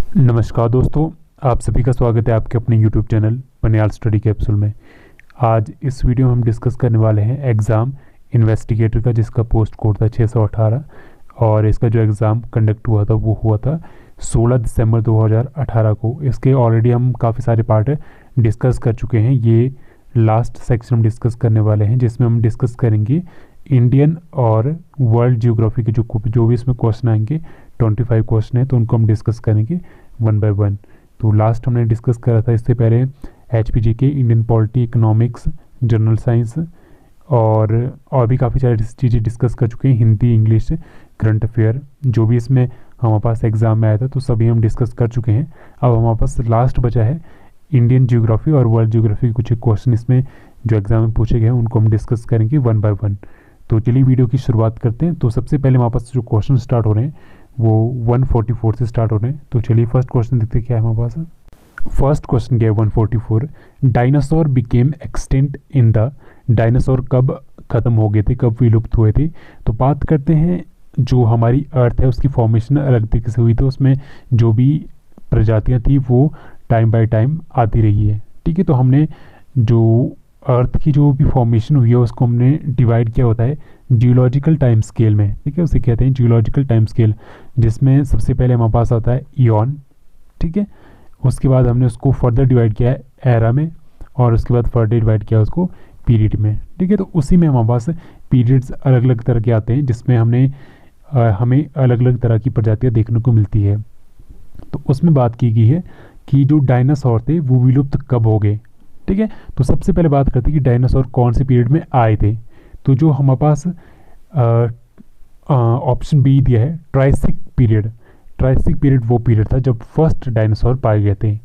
नमस्कार दोस्तों, आप सभी का स्वागत है आपके अपने YouTube चैनल पनियाल स्टडी कैप्सूल में। आज इस वीडियो में हम डिस्कस करने वाले हैं एग्ज़ाम इन्वेस्टिगेटर का, जिसका पोस्ट कोड था 618 और इसका जो एग्ज़ाम कंडक्ट हुआ था वो हुआ था 16 दिसंबर 2018 को। इसके ऑलरेडी हम काफ़ी सारे पार्ट डिस्कस कर चुके हैं। ये लास्ट सेक्शन हम डिस्कस करने वाले हैं, जिसमें हम डिस्कस करेंगे इंडियन और वर्ल्ड जियोग्राफी के जो भी इसमें क्वेश्चन आएंगे। 25 क्वेश्चन है तो उनको हम डिस्कस करेंगे वन बाय वन। तो लास्ट हमने डिस्कस करा था इससे पहले HPG के Indian polity, economics, general science और भी काफ़ी सारी चीज़ें डिस्कस कर चुके हैं। हिंदी, इंग्लिश, करंट अफेयर जो भी इसमें हमारे पास एग्ज़ाम में आया था तो सभी हम डिस्कस कर चुके हैं। अब हमारे पास लास्ट बचा है इंडियन जियोग्राफी और वर्ल्ड जियोग्राफी के कुछ क्वेश्चन इसमें जो एग्ज़ाम में पूछे गए हैं उनको हम डिस्कस करेंगे वन बाय वन। तो चलिए वीडियो की शुरुआत करते हैं। तो सबसे पहले हमारे पास जो क्वेश्चन स्टार्ट हो रहे हैं वो 144 से स्टार्ट हो रहे हैं। तो चलिए फर्स्ट क्वेश्चन देखते हैं क्या है हमारे पास। फर्स्ट क्वेश्चन क्या है 144, dinosaur became extinct in the. Dinosaur कब ख़त्म हो गए थे, कब विलुप्त हुए थे? तो बात करते हैं जो हमारी अर्थ है उसकी फॉर्मेशन अलग तरीके से हुई थी। उसमें जो भी प्रजातियाँ थी वो टाइम बाय टाइम आती रही है। ठीक है, तो हमने जो अर्थ की जो भी फॉर्मेशन हुई है उसको हमने डिवाइड किया होता है जियोलॉजिकल टाइम स्केल में। ठीक है, उसे कहते हैं जियोलॉजिकल टाइम स्केल, जिसमें सबसे पहले हमारे पास आता है ईयन। ठीक है, उसके बाद हमने उसको फर्दर डिवाइड किया है एरा में और उसके बाद फर्दर डिवाइड किया उसको पीरियड में। ठीक है, तो उसी में हमारे पास पीरियड्स अलग अलग तरह के आते हैं, जिसमें हमें अलग अलग तरह की प्रजातियाँ देखने को मिलती है। तो उसमें बात की गई है कि जो डायनासोर थे वो विलुप्त कब हो गए। ठीक है, तो सबसे पहले बात करते हैं कि डायनासोर कौन से पीरियड में आए थे। तो जो हमारे पास ऑप्शन बी दिया है ट्राइसिक पीरियड। ट्राइसिक पीरियड वो पीरियड था जब फर्स्ट डायनासोर पाए गए थे,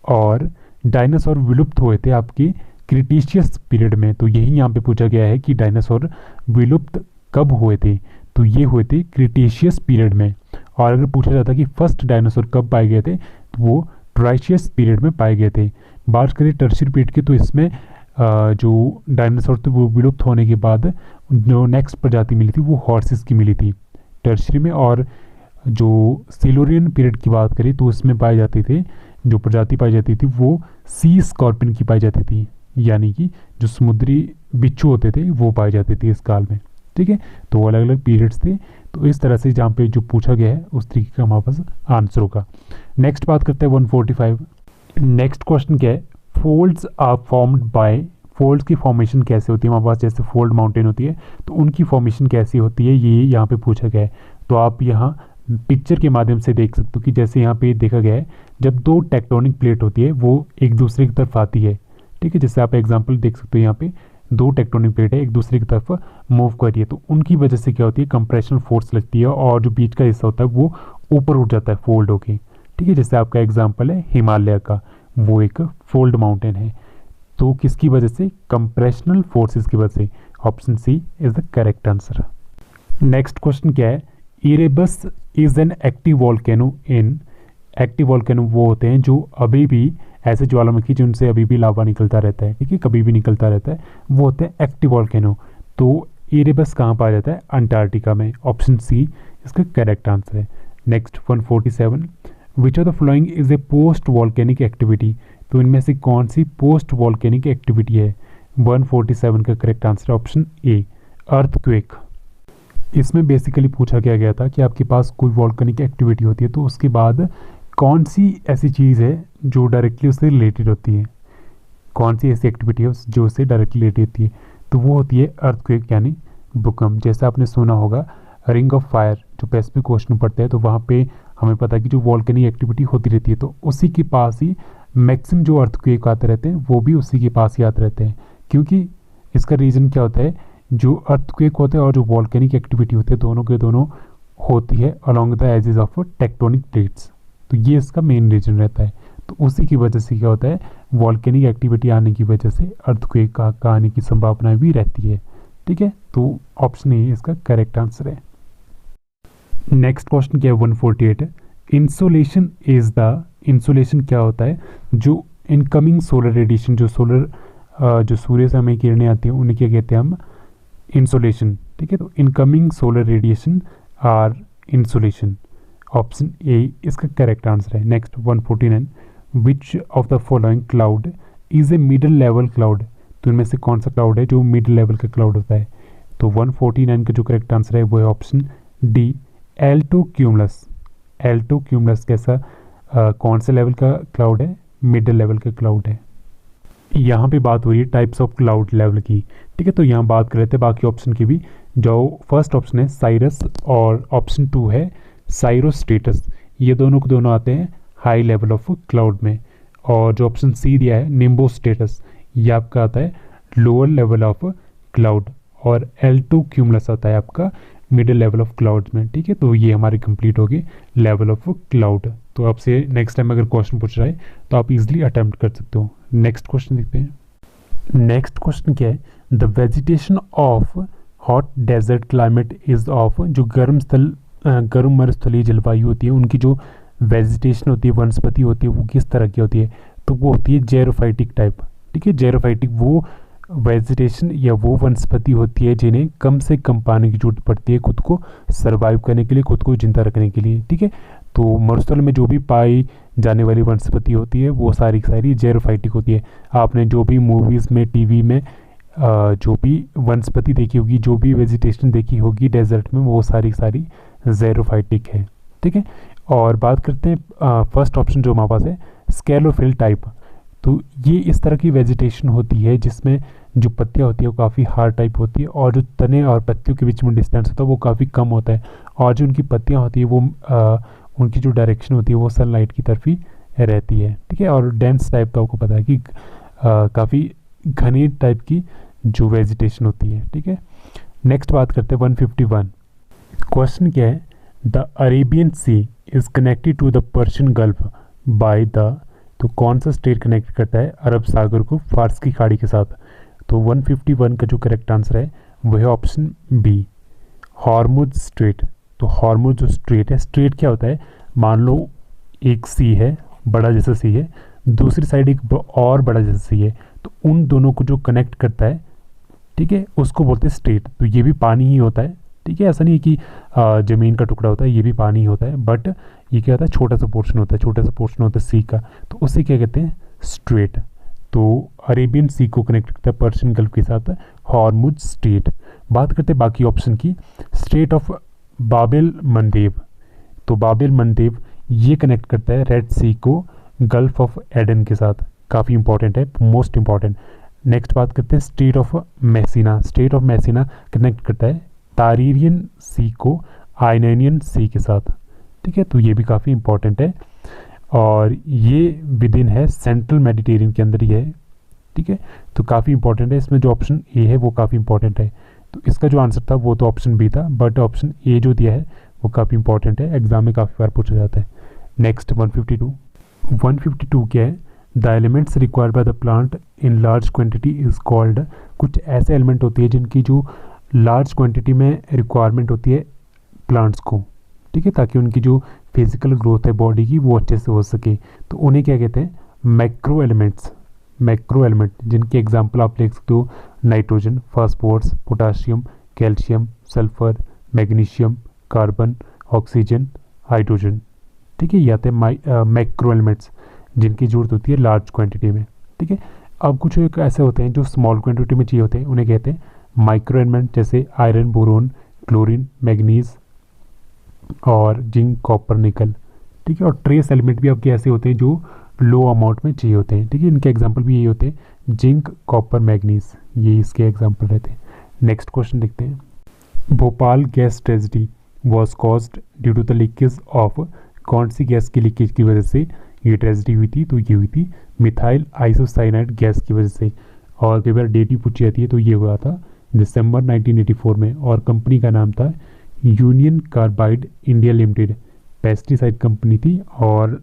और डायनासोर विलुप्त हुए थे आपके क्रिटेशियस पीरियड में। तो यही यहाँ पे पूछा गया है कि डायनासोर विलुप्त कब हुए थे, तो ये हुए थे क्रिटेशियस पीरियड में। और अगर पूछा जाता कि फर्स्ट डायनासोर कब पाए गए थे तो वो ट्राइशियस पीरियड में पाए गए थे। बात करें टर्शियरी पीरियड की तो इसमें जो डायनासोर थे वो विलुप्त होने के बाद जो नेक्स्ट प्रजाति मिली थी वो हॉर्सेस की मिली थी टर्शियरी में। और जो सिल्यूरियन पीरियड की बात करें तो उसमें पाए जाते थे, जो प्रजाति पाई जाती थी वो सी स्कॉर्पियन की पाई जाती थी, यानी कि जो समुद्री बिच्छू होते थे वो पाए जाते थे इस काल में। ठीक है, तो अलग अलग पीरियड्स थे। तो इस तरह से जहाँ पे जो पूछा गया है उस तरीके का हमारे पास आंसर होगा। नेक्स्ट बात करते हैं 145। नेक्स्ट क्वेश्चन क्या है, folds are formed by. Folds की फॉर्मेशन कैसे होती है हमारे पास, जैसे फोल्ड माउंटेन होती है तो उनकी फॉर्मेशन कैसी होती है ये यहाँ पे पूछा गया है। तो आप यहाँ पिक्चर के माध्यम से देख सकते हो कि जैसे यहाँ पे देखा गया है जब दो टेक्टोनिक प्लेट होती है वो एक दूसरे की तरफ आती है। ठीक है, जैसे आप एग्जाम्पल देख सकते हो यहाँ पे दो टेक्टोनिक प्लेट है एक दूसरे की तरफ मूव कर रही है, तो उनकी वजह से क्या होती है कंप्रेशनल फोर्स लगती है और जो बीच का हिस्सा होता है वो ऊपर उठ जाता है फोल्ड होके। ठीक है, जैसे आपका एग्जाम्पल है हिमालय का, वो एक फोल्ड माउंटेन है। तो किसकी वजह से? कंप्रेशनल फोर्सेस की वजह से। Option C is the correct answer. Next question क्या है, Erebus is an active volcano in. Active volcano वो होते हैं जो अभी भी ऐसे ज्वालामुखी जिनसे अभी भी लावा निकलता रहता है, ठीक है, कभी भी निकलता रहता है, वो होते हैं एक्टिव वॉल्केनो। तो इरेबस कहाँ पाया जाता है? अंटार्कटिका में। ऑप्शन सी इसका करेक्ट आंसर है। Next 147, which of the following is a post volcanic activity. तो इनमें से कौन सी पोस्ट वॉल्केनिक एक्टिविटी है? 147 का correct answer option A, earthquake. इसमें बेसिकली पूछा गया था कि आपके पास कोई वॉल्केनिक एक्टिविटी होती है तो उसके बाद कौन सी ऐसी चीज़ है जो डायरेक्टली उससे रिलेटेड होती है, कौन सी ऐसी एक्टिविटी है जो उससे डायरेक्टली रिलेटेड होती है? तो वो होती है अर्थक्वेक यानी भूकंप। जैसे आपने सुना होगा रिंग ऑफ फायर, जो पैसिफिक ओशन में पड़ता है, तो वहाँ पे हमें पता है कि जो वॉल्केनिक एक्टिविटी होती रहती है तो उसी के पास ही मैक्सिमम जो अर्थक्वेक आते रहते हैं वो भी उसी के पास ही आते रहते हैं। क्योंकि इसका रीज़न क्या होता है, जो अर्थक्वेक होते हैं और जो वॉल्केनिक एक्टिविटी होती है दोनों के दोनों होती है along the edges of tectonic plates. तो ये इसका मेन रीज़न रहता है। तो उसी की वजह से क्या होता है, वॉल्केनिक एक्टिविटी आने की वजह से अर्थक्वेक का आने की संभावना भी रहती है। ठीक है, तो ऑप्शन ए इसका करेक्ट आंसर है। नेक्स्ट क्वेश्चन क्या है 148, इंसोलेशन इज द। इंसोलेशन क्या होता है? जो इनकमिंग सोलर रेडिएशन, जो सूर्य से हमें किरणें आती हैं उन्हें क्या कहते हैं हम? इंसोलेशन। ठीक है, तो incoming solar radiation or insolation. Option A इसका करेक्ट आंसर है। Next 149, which of the following cloud is a middle level cloud, तो इनमें से कौन सा क्लाउड है जो मिडल लेवल का क्लाउड होता है? तो 149 का जो करेक्ट आंसर है वो है option D, Alto cumulus. Alto cumulus कैसा कौन से लेवल का क्लाउड है? मिडल लेवल का क्लाउड है। यहाँ पे बात हो रही है टाइप्स ऑफ क्लाउड लेवल की, ठीक है। तो यहाँ बात कर लेते हैं बाकी ऑप्शन की भी। जो फर्स्ट ऑप्शन है साइरस और ऑप्शन 2 है साइरोस्ट्रेटस, ये दोनों को दोनों आते हैं हाई लेवल ऑफ क्लाउड में। और जो ऑप्शन सी दिया है निम्बोस्ट्रेटस, ये आपका आता है लोअर लेवल ऑफ क्लाउड। और एल्टो क्यूमुलस आता है आपका मिडिल लेवल ऑफ क्लाउड में, ठीक है। तो ये हमारी कंप्लीट होगी लेवल ऑफ क्लाउड। तो आपसे नेक्स्ट टाइम अगर क्वेश्चन पूछ रहा है तो आप इजीली अटेम्प्ट कर सकते हो। नेक्स्ट क्वेश्चन देखते हैं। नेक्स्ट क्वेश्चन क्या है? The vegetation of hot desert climate is of, जो गर्म मरुस्थलीय जलवायु होती है उनकी जो वेजिटेशन होती है, वनस्पति होती है, वो किस तरह की होती है? तो वो होती है जेरोफाइटिक टाइप, ठीक है। जेरोफाइटिक वो वेजिटेशन या वो वनस्पति होती है जिन्हें कम से कम पानी की जरूरत पड़ती है खुद को सर्वाइव करने के लिए, खुद को जिंदा रखने के लिए, ठीक है। तो मरुस्थल में जो भी पाई जाने वाली वनस्पति होती है वो सारी सारी जेरोफाइटिक होती है। आपने जो भी मूवीज़ में, टीवी में जो भी वनस्पति देखी होगी, जो भी वेजिटेशन देखी होगी डेजर्ट में, वो सारी सारी जेरोफाइटिक है, ठीक है। और बात करते हैं फर्स्ट ऑप्शन जो हमारे पास है स्कैलोफिल टाइप, तो ये इस तरह की वेजिटेशन होती है जिसमें जो पत्तियाँ होती है वो काफ़ी हार्ड टाइप होती है और जो तने और पत्तियों के बीच में डिस्टेंस होता है वो काफ़ी कम होता है। और जो उनकी पत्तियाँ होती है वो उनकी जो डायरेक्शन होती है वो सनलाइट की तरफ ही रहती है, ठीक है। और डेंस टाइप का आपको पता है कि काफ़ी घनी टाइप की जो वेजिटेशन होती है, ठीक है। नेक्स्ट बात करते हैं 151। क्वेश्चन क्या है? The Arabian Sea is connected to the Persian Gulf by the, तो कौन सा स्टेट कनेक्ट करता है अरब सागर को फारस की खाड़ी के साथ? तो 151 का जो करेक्ट आंसर है वो है ऑप्शन बी, हॉर्मुज स्ट्रेट। तो हॉर्मुज जो स्ट्रेट है, स्ट्रेट क्या होता है? मान लो एक सी है, बड़ा जैसा सी है, दूसरी साइड एक और बड़ा जैसा सी है, तो उन दोनों को जो कनेक्ट करता है, ठीक है, उसको बोलते हैं स्ट्रेट। तो ये भी पानी ही होता है, ठीक है। ऐसा नहीं है कि ज़मीन का टुकड़ा होता है, ये भी पानी ही होता है, बट ये क्या होता है? छोटा सा पोर्शन होता है, छोटा सा पोर्शन होता है सी का, तो उसे क्या कहते हैं? स्ट्रेट। तो अरेबियन सी को कनेक्ट करता है पर्शियन गल्फ के साथ हॉर्मुज स्ट्रेट। बात करते हैं बाकी ऑप्शन की। स्ट्रेट ऑफ बाबिल मंदेब, तो बाबिल मंदेब ये कनेक्ट करता है रेड सी को गल्फ ऑफ एडन के साथ, काफ़ी इंपॉर्टेंट है, मोस्ट इंपॉर्टेंट। नेक्स्ट बात करते हैं straight of मैसीना। Straight of मैसीना connect करता है तारीरियन सी को आयनियन सी के साथ, ठीक है। तो ये भी काफ़ी इंपॉर्टेंट है और ये विद इन है सेंट्रल मेडिटेरियन के अंदर ही है, ठीक है। तो काफ़ी इंपॉर्टेंट है। इसमें जो ऑप्शन ए है वो काफ़ी इंपॉर्टेंट है। तो इसका जो आंसर था वो तो ऑप्शन बी था, बट ऑप्शन ए जो दिया है वो काफ़ी इंपॉर्टेंट है, एग्जाम में काफ़ी बार पूछा जाता है। नेक्स्ट 152 क्या है? The elements required by the plant in large quantity is called, कुछ ऐसे एलिमेंट होती है जिनकी जो लार्ज क्वांटिटी में रिक्वायरमेंट होती है प्लांट्स को, ठीक है, ताकि उनकी जो फिजिकल ग्रोथ है बॉडी की वो अच्छे से हो सके, तो उन्हें क्या कहते हैं? Macro elements. मैक्रो एलिमेंट जिनके एग्जांपल आप लिख सकते हो nitrogen, phosphorus, potassium, calcium, sulphur, magnesium, carbon, oxygen, hydrogen, ठीक है। ये आते हैं मैक्रो एलिमेंट्स जिनकी जरूरत होती है लार्ज क्वांटिटी में, ठीक है। अब कुछ एक ऐसे होते हैं जो स्मॉल क्वांटिटी में चाहिए होते हैं, उन्हें कहते हैं माइक्रो एलिमेंट, जैसे आयरन, बोरोन, क्लोरीन, मैग्नीज और जिंक, कॉपर, निकल, ठीक है। और ट्रेस एलिमेंट भी आपके ऐसे होते हैं जो लो अमाउंट में चाहिए होते हैं, ठीक है। इनके एग्जांपल भी यही होते हैं, जिंक, कॉपर, मैग्नीज, ये इसके एग्जांपल रहते हैं। नेक्स्ट क्वेश्चन देखते हैं। Bhopal gas tragedy was caused due to the leakage of, कौन सी गैस की लीकेज की वजह से ये ट्रेजेडी हुई थी? तो ये हुई थी मिथाइल आइसोसाइनाइड गैस की वजह से। और कई बार डेट भी पूछी जाती है, तो ये हुआ था दिसंबर 1984 में, और कंपनी का नाम था union carbide India limited, pesticide company थी। और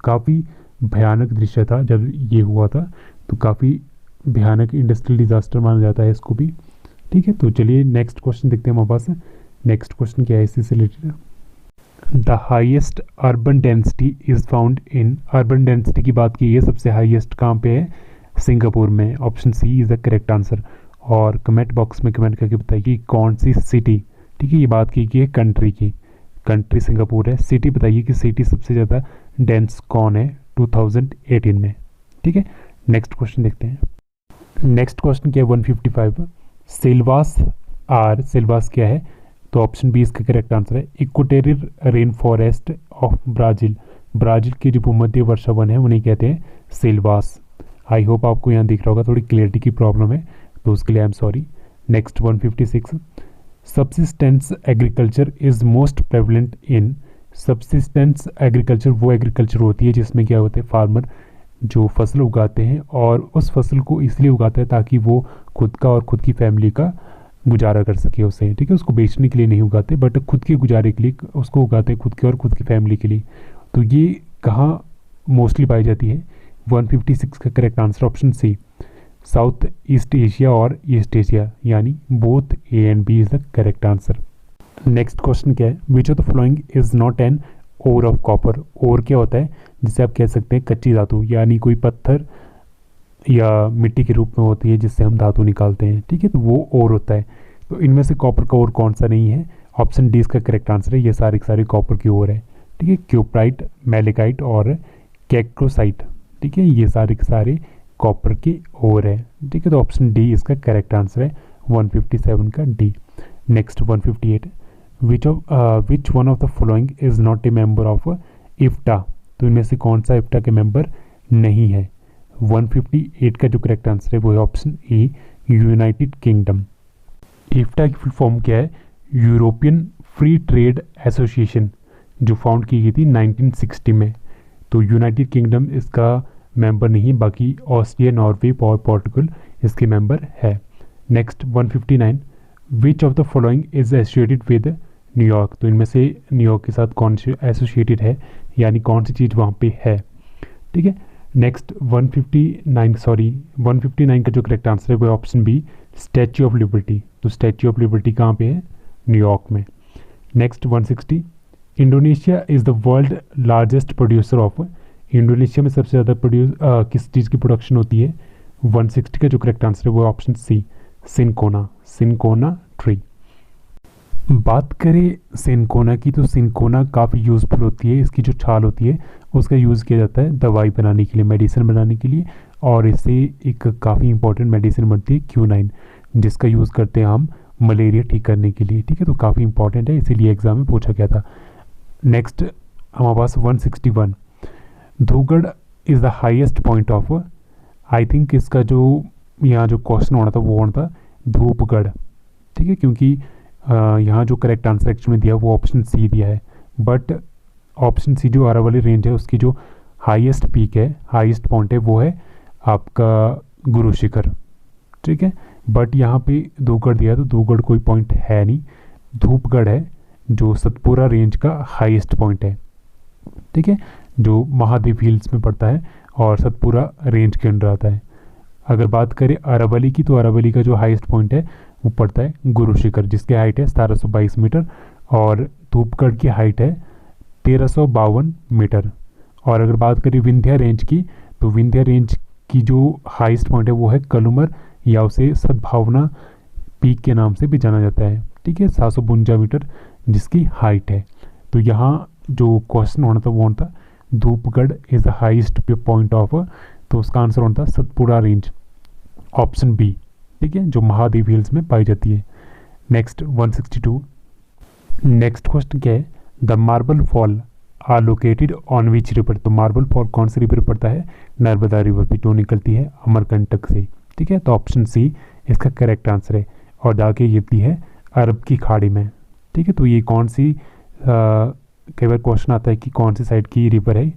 काफ़ी भयानक दृश्य था जब ये हुआ था, तो काफ़ी भयानक इंडस्ट्रियल डिजास्टर माना जाता है इसको भी, ठीक है। तो चलिए नेक्स्ट क्वेश्चन देखते हैं हमारे पास। नेक्स्ट क्वेश्चन क्या है इससे related? The highest urban density is found in, urban density की बात की है, सबसे हाईएस्ट कहाँ पे है? सिंगापुर में। Option C is the correct answer. और कमेंट बॉक्स में कमेंट करके बताइए कौन सी सिटी, ठीक है। ये बात की है कंट्री की, कंट्री सिंगापुर है। सिटी बताइए कि सिटी सबसे ज़्यादा डेंस कौन है 2018 में। ठीक है, नेक्स्ट क्वेश्चन देखते हैं। नेक्स्ट क्वेश्चन क्या है 155, सिल्वास सिल्वास क्या है? तो ऑप्शन बी इसका करेक्ट आंसर है equatorial rain forest of Brazil. Brazil की जो भूमध्य वर्षा वन है उन्हें कहते हैं सिल्वास। आई होप आपको यहाँ दिख रहा होगा, थोड़ी क्लियरिटी की प्रॉब्लम है तो उसके लिए I am sorry. Next 156, subsistence agriculture is most prevalent in. Subsistence agriculture वो एग्रीकल्चर होती है जिसमें क्या होता है, फार्मर जो फसल उगाते हैं और उस फसल को इसलिए उगाते हैं ताकि वो खुद का और खुद की फैमिली का गुजारा कर सके उससे। ठीक है, उसको बेचने के लिए नहीं उगाते बट खुद के गुजारे के लिए उसको उगाते हैं, खुद के और खुद की फैमिली के लिए। तो ये कहाँ मोस्टली पाई जाती है? 156 का correct answer option C, south east Asia और ईस्ट एशिया, यानी both A and B is the correct answer. Next question क्या है, which of the following is not an ore of copper. Ore क्या होता है? जिसे आप कह सकते हैं कच्ची धातु, यानी कोई पत्थर या मिट्टी के रूप में होती है जिससे हम धातु निकालते हैं। ठीक है, तो वो ओर होता है। तो इनमें से कॉपर का ओर कौन सा नहीं है? ऑप्शन डी इसका करेक्ट आंसर है, ये सारे के सारे कॉपर की ओर है। ठीक है, क्यूप्राइट, मेलेकाइट और कैक्रोसाइट। ठीक है, ये सारे के सारे कॉपर की ओर है। ठीक है, तो ऑप्शन डी इसका करेक्ट आंसर है 157 का D. Next 158, which one of the following is not a member of EFTA. तो इनमें से कौन सा इफ्टा के मेंबर नहीं है? 158 का जो करेक्ट आंसर है वो है ऑप्शन ए, यूनाइटेड किंगडम। इफ्टा की फुल फॉर्म क्या है? यूरोपियन फ्री ट्रेड एसोसिएशन, जो फाउंड की गई थी 1960 में। तो यूनाइटेड किंगडम इसका मेंबर नहीं, बाकी ऑस्ट्रिया, नॉर्वे और पोर्टुगल इसके मेंबर है। Next 159, which of the following is associated with New York. तो इनमें से न्यूयॉर्क के साथ कौन से एसोसिएटेड है, यानी कौन सी चीज़ वहाँ पे है। ठीक है, नेक्स्ट 159 का जो करेक्ट आंसर है वो option B, Statue of Liberty. तो स्टैच्यू ऑफ लिबर्टी कहाँ पे है? न्यूयॉर्क में। Next 160, Indonesia is the world largest producer of. Indonesia में सबसे ज़्यादा किस चीज़ की प्रोडक्शन होती है? 160 का जो करेक्ट आंसर है वो ऑप्शन सी, सिनकोना ट्री। बात करें सिनकोना की, तो सिनकोना काफ़ी यूज़फुल होती है। इसकी जो छाल होती है उसका यूज़ किया जाता है दवाई बनाने के लिए, मेडिसिन बनाने के लिए, और इससे एक काफ़ी इंपॉर्टेंट मेडिसिन बनती है Q9, जिसका यूज़ करते हैं हम मलेरिया ठीक करने के लिए। ठीक है, तो काफ़ी इंपॉर्टेंट है, इसीलिए एग्जाम में पूछा गया था। नेक्स्ट हमारे पास 161, Dhupgarh is the highest point of. I think इसका जो यहाँ जो क्वेश्चन होना था वो होना था धूपगढ़। ठीक है, क्योंकि यहाँ जो करेक्ट आंसर एक्चुअली दिया वो ऑप्शन सी दिया है, बट ऑप्शन सी जो अरावली रेंज है उसकी जो हाईएस्ट पीक है, हाईएस्ट पॉइंट है, वो है आपका गुरु शिखर। ठीक है, बट यहाँ पे धूपगढ़ दिया है तो धूपगढ़ कोई पॉइंट है नहीं, धूपगढ़ है जो सतपुरा रेंज का हाईएस्ट पॉइंट है। ठीक है, जो महादेव हिल्स में पड़ता है और सतपुरा रेंज के अंडर आता है। अगर बात करें अरावली की, तो अरावली का जो हाईएस्ट पॉइंट है वो पड़ता है गुरु शिखर, जिसकी हाइट है 1722 मीटर, और धूपगढ़ की हाइट है 1352 मीटर। और अगर बात करें विंध्या रेंज की, तो विंध्या रेंज की जो हाईएस्ट पॉइंट है वो है कलुमर, या उसे सद्भावना पीक के नाम से भी जाना जाता है। ठीक है, 752 मीटर जिसकी हाइट है। तो यहाँ जो क्वेश्चन होना था वो होना था Dhupgarh is the highest point of, तो उसका आंसर होना था सतपुरा रेंज, ऑप्शन बी। ठीक है, जो महादेव हिल्स में पाई जाती है। नेक्स्ट 162, नेक्स्ट क्वेश्चन क्या है, the Marble Fall are located on which river. तो मार्बल फॉल कौन सी रिवर पड़ता है? नर्मदा रिवर पे, जो निकलती है अमरकंटक से। ठीक है, तो ऑप्शन सी इसका करेक्ट आंसर है, और जाके गिरती है अरब की खाड़ी में। ठीक है, तो ये कौन सी, कई बार क्वेश्चन आता है कि कौन सी साइड की रिवर है,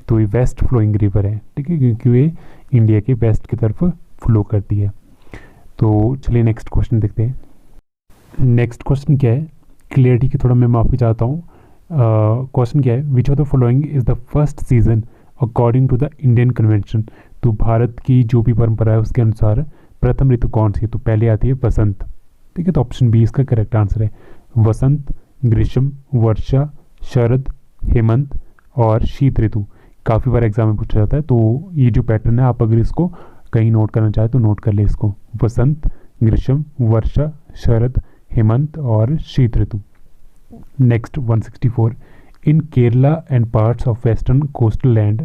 तो ये वेस्ट फ्लोइंग रिवर है। ठीक है, क्योंकि ये इंडिया के वेस्ट की तरफ फ्लो करती है। तो चलिए नेक्स्ट क्वेश्चन देखते हैं। नेक्स्ट क्वेश्चन क्या है, क्लियरिटी की थोड़ा मैं माफ़ी चाहता हूँ। क्वेश्चन क्या है, which of the following is the first season according to the Indian convention. तो भारत की जो भी परंपरा है उसके अनुसार प्रथम ऋतु कौन सी है? तो पहले आती है बसंत। ठीक है, तो ऑप्शन बी इसका करेक्ट आंसर है, वसंत, ग्रीष्म, वर्षा, शरद, हेमंत और शीत ऋतु। काफ़ी बार एग्जाम में पूछा जाता है, तो ये जो पैटर्न है आप अगर इसको कहीं नोट करना चाहे तो नोट कर ले इसको, वसंत, ग्रीष्म, वर्षा, शरद, हेमंत और शीत ऋतु। Next 164, in Kerala and parts of western coastal land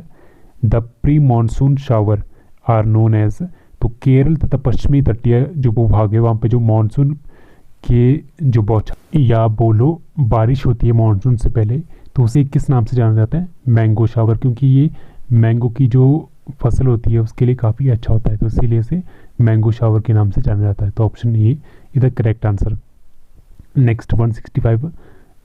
the pre monsoon shower are known as. तो केरल तथा पश्चिमी तटीय जो भूभाग है वहाँ पे जो मानसून के जो बौछार या बोलो बारिश होती है मानसून से पहले, तो उसे किस नाम से जाना जाता है? मैंगो शावर, क्योंकि ये मैंगो की जो फसल होती है उसके लिए काफ़ी अच्छा होता है, तो इसीलिए इसे मैंगो शावर के नाम से जाना जाता है। तो option A is the correct answer. Next 165,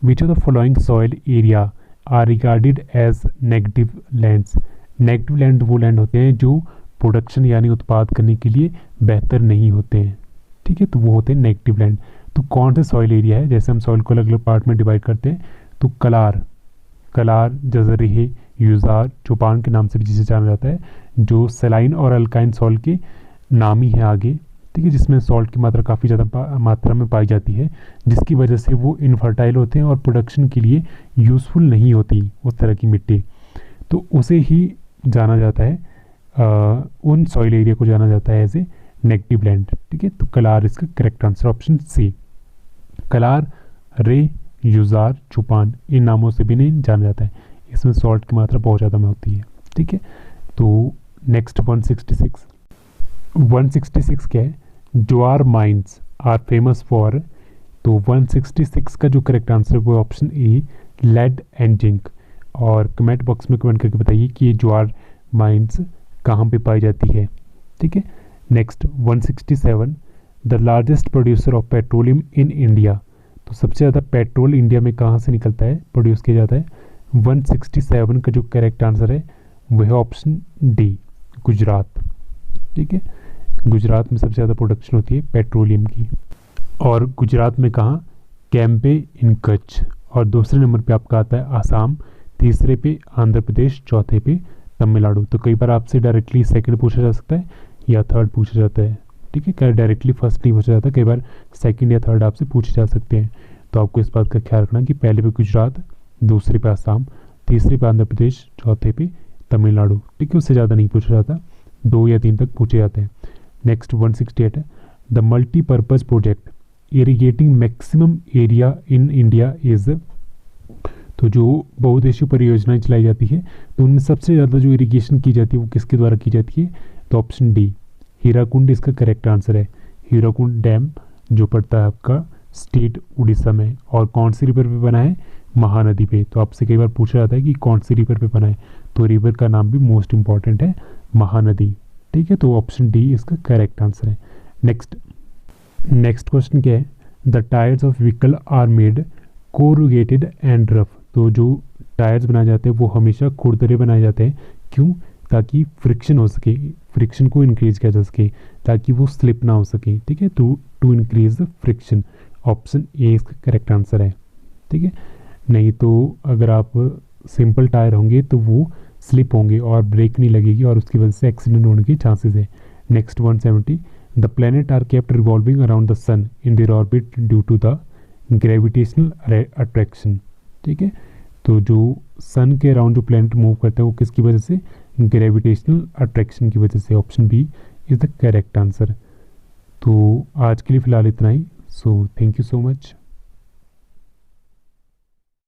which of the following soil area are regarded as negative lands. Negative land वो लैंड होते हैं जो प्रोडक्शन यानी उत्पाद करने के लिए बेहतर नहीं होते हैं, ठीक है, तो वो होते हैं नेगेटिव लैंड। तो कौन सा सॉइल एरिया है? जैसे हम सॉइल को अलग अलग पार्ट में डिवाइड करते हैं, तो कलार, जजरीह, यूजार, चौपान के नाम से भी जिसे जाना जाता है, जो सेलाइन और अल्काइन सॉल्ट के नाम ही है आगे, ठीक है, जिसमें सॉल्ट की मात्रा काफ़ी ज़्यादा मात्रा में पाई जाती है, जिसकी वजह से वो इनफर्टाइल होते हैं और प्रोडक्शन के लिए यूज़फुल नहीं होती उस तरह की मिट्टी, तो उसे ही जाना जाता है, उन सॉइल एरिया को जाना जाता है एज ए नेगेटिव लैंड, ठीक है। तो कलार इसका करेक्ट आंसर ऑप्शन सी। कलार, रे, यूजार, चुपान इन नामों से भी नहीं जाना जाता है, इसमें सॉल्ट की मात्रा बहुत ज़्यादा में होती है, ठीक है। तो नेक्स्ट 166 क्या है? Zawar mines are famous for. तो 166 का जो करेक्ट आंसर है वो option A, lead and zinc. और कमेंट बॉक्स में कमेंट करके बताइए कि ये ज्वार माइंस कहाँ पे पाई जाती है, ठीक है। Next 167, the largest producer of petroleum in India. तो सबसे ज़्यादा पेट्रोल इंडिया में कहाँ से निकलता है, प्रोड्यूस किया जाता है? 167 का जो करेक्ट आंसर है वह है ऑप्शन डी, गुजरात, ठीक है। गुजरात में सबसे ज़्यादा प्रोडक्शन होती है पेट्रोलियम की। और गुजरात में कहाँ? कैम्पे इन कच्छ। और दूसरे नंबर पे आपका आता है आसाम, तीसरे पे आंध्र प्रदेश, चौथे पे तमिलनाडु। तो कई बार आपसे डायरेक्टली सेकंड पूछा जा सकता है या थर्ड पूछा जाता है, ठीक है। कई डायरेक्टली फर्स्ट नहीं पूछा जाता, कई बार सेकंड या थर्ड आपसे पूछे जा सकते हैं। तो आपको इस बात का ख्याल रखना कि पहले पे गुजरात, दूसरे पे आसाम, तीसरे पे आंध्र प्रदेश, चौथे पे तमिलनाडु, ठीक है। उससे ज़्यादा नहीं पूछा जाता, 2 या 3 तक पूछे जाते हैं। नेक्स्ट 168 है, the multipurpose project irrigating maximum area in India is. तो जो बहुउद्देशीय परियोजनाएं चलाई जाती है तो उनमें सबसे ज़्यादा जो इरिगेशन की जाती है वो किसके द्वारा की जाती है? तो ऑप्शन डी, हीराकुंड इसका करेक्ट आंसर है। हीराकुंड डैम जो पड़ता है आपका स्टेट उड़ीसा में, और कौन सी रिवर पे बना है? महानदी पे। तो आपसे कई बार पूछा जाता है कि कौन सी रिवर पे बना है, तो रिवर का नाम भी मोस्ट इंपॉर्टेंट है, महानदी, ठीक है। तो ऑप्शन डी इसका करेक्ट आंसर है। नेक्स्ट क्वेश्चन क्या है? The tyres of vehicle are made corrugated and rough. तो जो टायर्स बनाए जाते हैं वो हमेशा खुरदरे बनाए जाते हैं, क्यों? ताकि फ्रिक्शन हो सके, फ्रिक्शन को इंक्रीज किया जा सके, ताकि वो स्लिप ना हो सके, ठीक है। तो to increase the friction, option A इसका करेक्ट आंसर है, ठीक है। नहीं तो अगर आप सिंपल टायर होंगे तो वो स्लिप होंगे और ब्रेक नहीं लगेगी और उसकी वजह से एक्सीडेंट होने के चांसेस है। Next 170, the planet are kept revolving around the sun in their orbit due to the gravitational attraction, ठीक है। तो जो सन के अराउंड जो प्लैनेट मूव करता है वो किसकी वजह से? ग्रेविटेशनल अट्रैक्शन की वजह से, option B is the correct answer. तो आज के लिए फ़िलहाल इतना ही। So thank you so much.